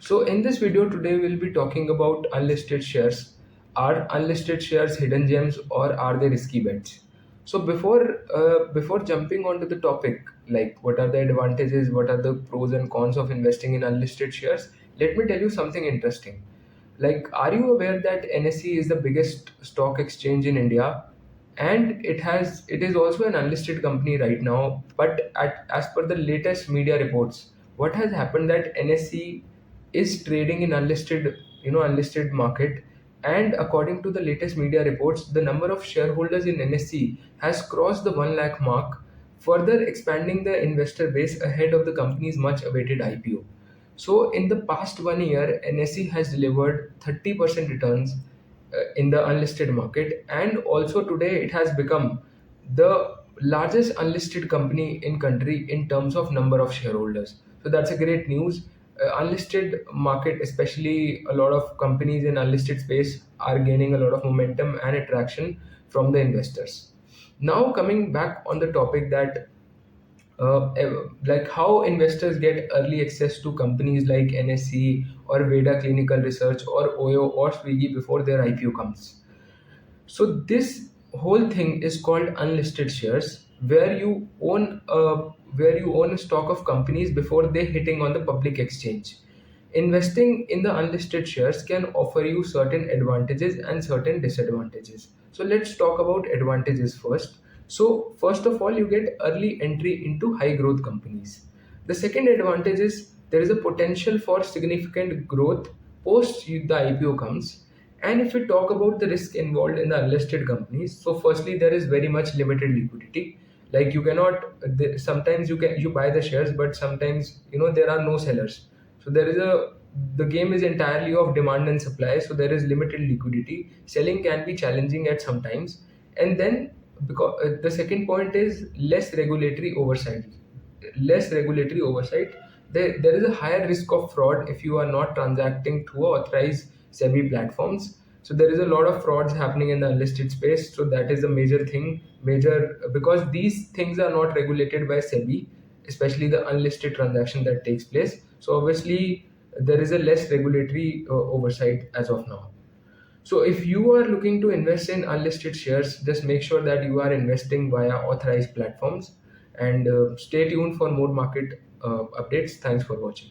So in this video today we'll be talking about unlisted shares. Are unlisted shares hidden gems or are they risky bets? So before jumping onto the topic, like what are the advantages, what are the pros and cons of investing in unlisted shares, let me tell you something interesting. Like, are you aware that NSE is the biggest stock exchange in India, and it is also an unlisted company right now. But as per the latest media reports, what has happened that NSE is trading in unlisted market, and according to the latest media reports, the number of shareholders in NSE has crossed the 1 lakh mark, further expanding the investor base ahead of the company's much awaited IPO. So, in the past 1 year, NSE has delivered 30% returns in the unlisted market, and also today it has become the largest unlisted company in country in terms of number of shareholders. So that's a great news. Unlisted market, especially a lot of companies in unlisted space, are gaining a lot of momentum and attraction from the investors. Now coming back on the topic that like how investors get early access to companies like NSE or Veda Clinical Research or OYO or Swiggy before their IPO comes. So this whole thing is called unlisted shares, where you own a stock of companies before they hitting on the public exchange. Investing in the unlisted shares can offer you certain advantages and certain disadvantages. So let's talk about advantages first. So first of all, you get early entry into high growth companies. The second advantage is there is a potential for significant growth post the IPO comes. And if we talk about the risk involved in the unlisted companies, so firstly there is very much limited liquidity. Like you cannot, sometimes you buy the shares, but sometimes there are no sellers. So the game is entirely of demand and supply. So there is limited liquidity. Selling can be challenging at some times, and then because the second point is less regulatory oversight. There is a higher risk of fraud if you are not transacting through authorized SEBI platforms. So there is a lot of frauds happening in the unlisted space. So that is a major thing, major because these things are not regulated by SEBI, especially the unlisted transaction that takes place. So obviously there is a less regulatory oversight as of now. So if you are looking to invest in unlisted shares, just make sure that you are investing via authorized platforms, and stay tuned for more market updates. Thanks for watching.